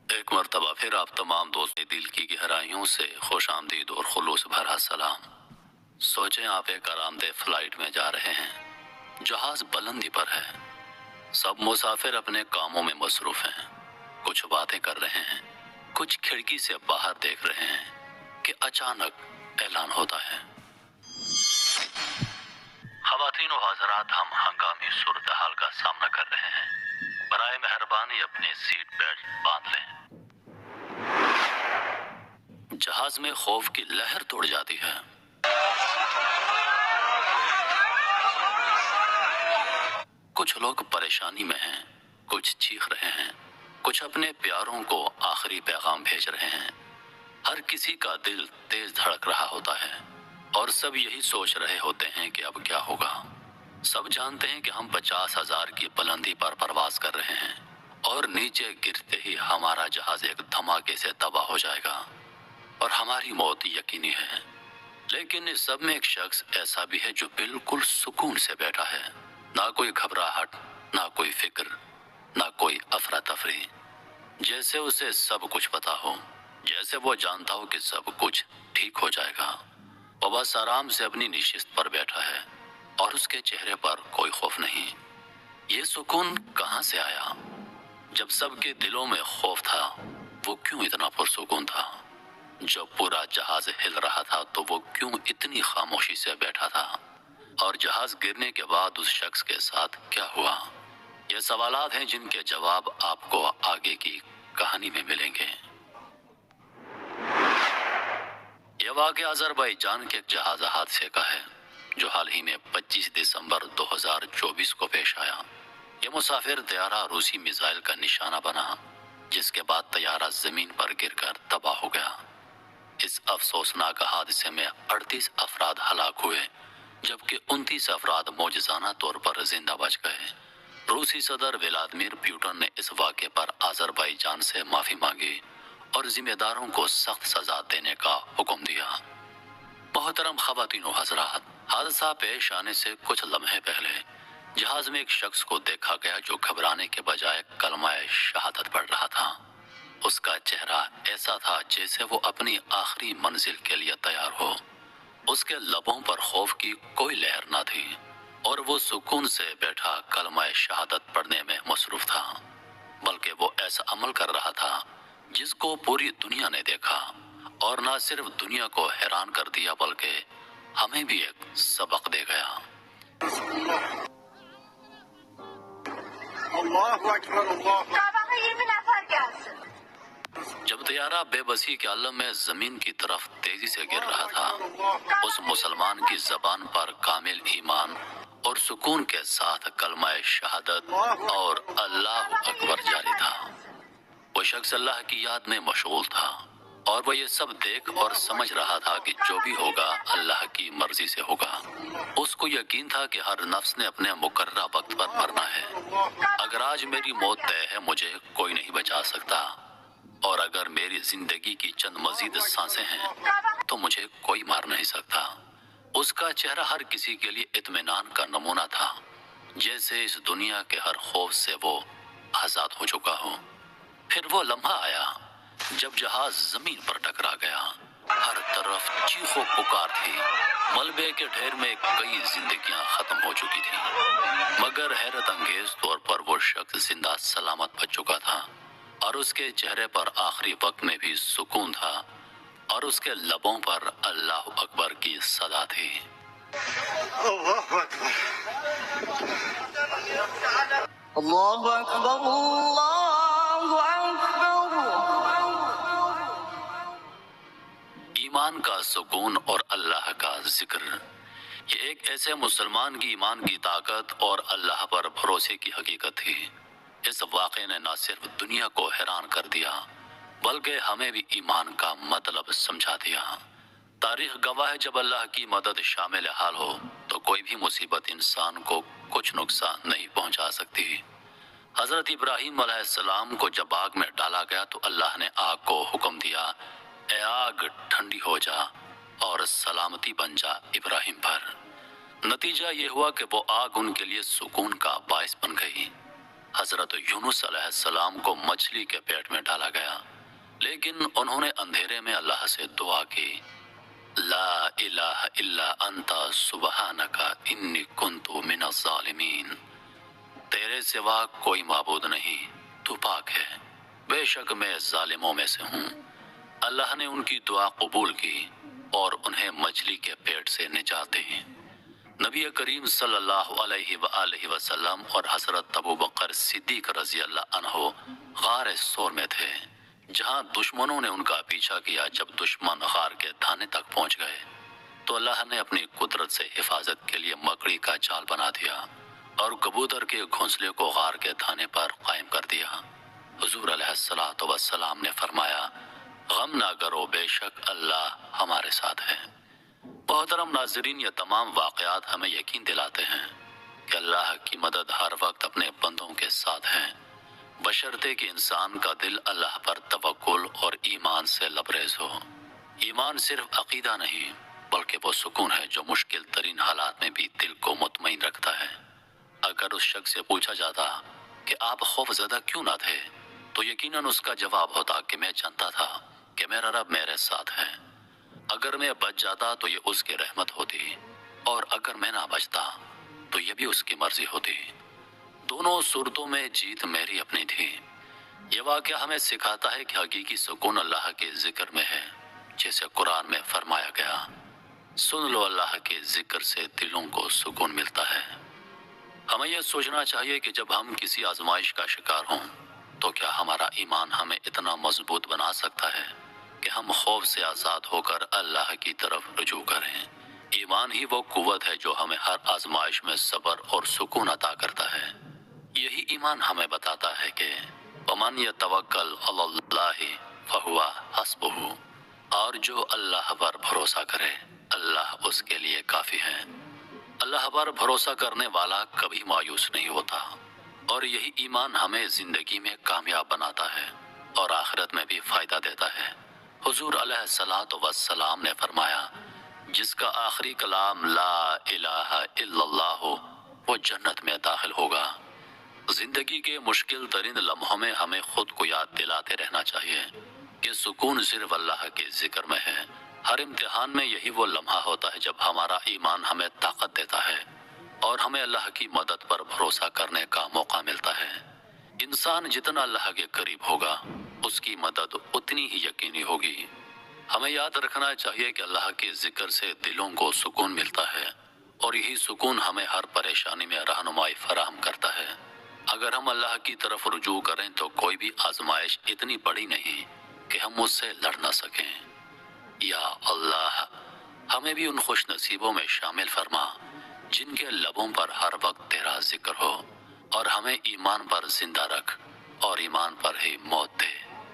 ایک مرتبہ پھر آپ تمام دوست دل کی گہرائیوں سے خوش آمدید اور خلوص بھرا سلام۔ سوچیں آپ ایک آرام دہ فلائٹ میں جا رہے ہیں، جہاز بلندی پر ہے، سب مسافر اپنے کاموں میں مصروف ہیں، کچھ باتیں کر رہے ہیں، کچھ کھڑکی سے باہر دیکھ رہے ہیں کہ اچانک اعلان ہوتا ہے، خواتین و حضرات، ہم ہنگامی صورتحال کا سامنا کر رہے ہیں، برائے مہربانی اپنے سیٹ بیلٹ باندھ لیں۔ جہاز میں خوف کی لہر توڑ جاتی ہے۔ کچھ لوگ پریشانی میں ہیں، کچھ چیخ رہے ہیں، کچھ اپنے پیاروں کو آخری پیغام بھیج رہے ہیں۔ ہر کسی کا دل تیز دھڑک رہا ہوتا ہے اور سب یہی سوچ رہے ہوتے ہیں کہ اب کیا ہوگا۔ سب جانتے ہیں کہ ہم 50,000 کی بلندی پر پرواز کر رہے ہیں اور نیچے گرتے ہی ہمارا جہاز ایک دھماکے سے تباہ ہو جائے گا اور ہماری موت یقینی ہے۔ لیکن اس سب میں ایک شخص ایسا بھی ہے جو بالکل سکون سے بیٹھا ہے، نہ کوئی گھبراہٹ، نہ کوئی فکر، نہ کوئی افراتفری، جیسے اسے سب کچھ پتا ہو، جیسے وہ جانتا ہو کہ سب کچھ ٹھیک ہو جائے گا۔ وہ بس آرام سے اپنی نشست پر بیٹھا ہے اور اس کے چہرے پر کوئی خوف نہیں۔ یہ سکون کہاں سے آیا؟ جب سب کے دلوں میں خوف تھا، وہ کیوں اتنا پرسکون تھا؟ جب پورا جہاز ہل رہا تھا تو وہ کیوں اتنی خاموشی سے بیٹھا تھا؟ اور جہاز گرنے کے بعد اس شخص کے ساتھ کیا ہوا؟ یہ سوالات ہیں جن کے جواب آپ کو آگے کی کہانی میں ملیں گے۔ یہ واقعہ آذربائیجان کے ایک جہاز حادثے کا ہے جو حال ہی میں 25 دسمبر 2024 کو پیش آیا۔ یہ مسافر طیارہ روسی میزائل کا نشانہ بنا، جس کے بعد طیارہ زمین پر گر کر تباہ ہو گیا۔ اس افسوسناک حادثے میں 38 افراد ہلاک ہوئے، جبکہ 29 افراد معجزانہ طور پر زندہ بچ گئے۔ روسی صدر ولادیمیر پوٹن نے اس واقعے پر آذربائیجان سے معافی مانگی اور ذمہ داروں کو سخت سزا دینے کا حکم دیا۔ محترم خواتین و حضرات، حادثہ پیش آنے سے کچھ لمحے پہلے جہاز میں ایک شخص کو دیکھا گیا جو گھبرانے کے بجائے کلمہ شہادت پڑھ رہا تھا۔ اس کا چہرہ ایسا تھا جیسے وہ اپنی آخری منزل کے لیے تیار ہو۔ اس کے لبوں پر خوف کی کوئی لہر نہ تھی اور وہ سکون سے بیٹھا کلمہ شہادت پڑھنے میں مصروف تھا، بلکہ وہ ایسا عمل کر رہا تھا جس کو پوری دنیا نے دیکھا اور نہ صرف دنیا کو حیران کر دیا بلکہ ہمیں بھی ایک سبق دے گیا۔ اللہ اکبر، اللہ جب طیارہ بے بسی کے عالم میں زمین کی طرف تیزی سے گر رہا تھا، اس مسلمان کی زبان پر کامل ایمان اور سکون کے ساتھ کلمہ شہادت اور اللہ اکبر جاری تھا۔ وہ شخص اللہ کی یاد میں مشغول تھا اور وہ یہ سب دیکھ اور سمجھ رہا تھا کہ جو بھی ہوگا اللہ کی مرضی سے ہوگا۔ اس کو یقین تھا کہ ہر نفس نے اپنے مقررہ وقت پر مرنا ہے۔ اگر آج میری موت طے ہے، مجھے کوئی نہیں بچا سکتا، اور اگر میری زندگی کی چند مزید سانسیں ہیں تو مجھے کوئی مار نہیں سکتا۔ اس کا چہرہ ہر کسی کے لیے اطمینان کا نمونہ تھا، جیسے اس دنیا کے ہر خوف سے وہ آزاد ہو چکا ہو۔ پھر وہ لمحہ آیا جب جہاز زمین پر ٹکرا گیا۔ ہر طرف چیخ و پکار تھی، ملبے کے ڈھیر میں کئی زندگیاں ختم ہو چکی تھیں، مگر حیرت انگیز طور پر وہ شخص زندہ سلامت بچ چکا تھا اور اس کے چہرے پر آخری وقت میں بھی سکون تھا اور اس کے لبوں پر اللہ اکبر کی صدا تھی۔ اللہ اکبر، اللہ اکبر، اللہ اکبر۔ ایمان کا سکون اور اللہ کا ذکر، یہ ایک ایسے مسلمان کی ایمان کی طاقت اور اللہ پر بھروسے کی حقیقت تھی۔ اس واقعے نے نہ صرف دنیا کو حیران کر دیا بلکہ ہمیں بھی ایمان کا مطلب سمجھا دیا۔ تاریخ گواہ ہے، جب اللہ کی مدد شامل حال ہو تو کوئی بھی مصیبت انسان کو کچھ نقصان نہیں پہنچا سکتی۔ حضرت ابراہیم علیہ السلام کو جب آگ میں ڈالا گیا تو اللہ نے آگ کو حکم دیا، اے آگ ٹھنڈی ہو جا اور سلامتی بن جا ابراہیم پر۔ نتیجہ یہ ہوا کہ وہ آگ ان کے لیے سکون کا باعث بن گئی۔ حضرت یونس علیہ السلام کو مچھلی کے پیٹ میں ڈالا گیا، لیکن انہوں نے اندھیرے میں اللہ سے دعا کی، لا الہ الا انت سبحانک انی کنت من الظالمین، تیرے سوا کوئی معبود نہیں، تو پاک ہے، بے شک میں ظالموں میں سے ہوں۔ اللہ نے ان کی دعا قبول کی اور انہیں مچھلی کے پیٹ سے نجات دی۔ نبی کریم صلی اللہ علیہ وآلہ وسلم اور حضرت ابوبکر صدیق رضی اللہ عنہ غار سور میں تھے، جہاں دشمنوں نے ان کا پیچھا کیا۔ جب دشمن غار کے دھانے تک پہنچ گئے تو اللہ نے اپنی قدرت سے حفاظت کے لیے مکڑی کا جال بنا دیا اور کبوتر کے گھونسلے کو غار کے دھانے پر قائم کر دیا۔ حضور علیہ الصلوۃ والسلام نے فرمایا، غم نہ کرو، بے شک اللہ ہمارے ساتھ ہے۔ محترم ناظرین، یہ تمام واقعات ہمیں یقین دلاتے ہیں کہ اللہ کی مدد ہر وقت اپنے بندوں کے ساتھ ہے، بشرطے کہ انسان کا دل اللہ پر توکل اور ایمان سے لبریز ہو۔ ایمان صرف عقیدہ نہیں بلکہ وہ سکون ہے جو مشکل ترین حالات میں بھی دل کو مطمئن رکھتا ہے۔ اگر اس شخص سے پوچھا جاتا کہ آپ خوف زدہ کیوں نہ تھے تو یقیناً اس کا جواب ہوتا کہ میں جانتا تھا کہ میرا رب میرے ساتھ ہے۔ اگر میں بچ جاتا تو یہ اس کی رحمت ہوتی، اور اگر میں نہ بچتا تو یہ بھی اس کی مرضی ہوتی۔ دونوں صورتوں میں جیت میری اپنی تھی۔ یہ واقعہ ہمیں سکھاتا ہے کہ حقیقی سکون اللہ کے ذکر میں ہے، جیسے قرآن میں فرمایا گیا، سن لو اللہ کے ذکر سے دلوں کو سکون ملتا ہے۔ ہمیں یہ سوچنا چاہیے کہ جب ہم کسی آزمائش کا شکار ہوں تو کیا ہمارا ایمان ہمیں اتنا مضبوط بنا سکتا ہے کہ ہم خوف سے آزاد ہو کر اللہ کی طرف رجوع کریں۔ ایمان ہی وہ قوت ہے جو ہمیں ہر آزمائش میں صبر اور سکون عطا کرتا ہے۔ یہی ایمان ہمیں بتاتا ہے کہ وَمَنْ يَتَوَكَّلْ عَلَى اللَّهِ فَهُوَ حَسْبُهُ، اور جو اللہ پر بھروسہ کرے اللہ اس کے لیے کافی ہے۔ اللہ پر بھروسہ کرنے والا کبھی مایوس نہیں ہوتا، اور یہی ایمان ہمیں زندگی میں کامیاب بناتا ہے اور آخرت میں بھی فائدہ دیتا ہے۔ حضور علیہ الصلوۃ والسلام نے فرمایا، جس کا آخری کلام لا الہ الا اللہ ہو وہ جنت میں داخل ہوگا۔ زندگی کے مشکل ترین لمحوں میں ہمیں خود کو یاد دلاتے رہنا چاہیے کہ سکون صرف اللہ کے ذکر میں ہے۔ ہر امتحان میں یہی وہ لمحہ ہوتا ہے جب ہمارا ایمان ہمیں طاقت دیتا ہے اور ہمیں اللہ کی مدد پر بھروسہ کرنے کا موقع ملتا ہے۔ انسان جتنا اللہ کے قریب ہوگا اس کی مدد اتنی ہی یقینی ہوگی۔ ہمیں یاد رکھنا چاہیے کہ اللہ کے ذکر سے دلوں کو سکون ملتا ہے، اور یہی سکون ہمیں ہر پریشانی میں رہنمائی فراہم کرتا ہے۔ اگر ہم اللہ کی طرف رجوع کریں تو کوئی بھی آزمائش اتنی بڑی نہیں کہ ہم اس سے لڑ نہ سکیں۔ یا اللہ، ہمیں بھی ان خوش نصیبوں میں شامل فرما جن کے لبوں پر ہر وقت تیرا ذکر ہو، اور ہمیں ایمان پر زندہ رکھ اور ایمان پر ہی موت دے۔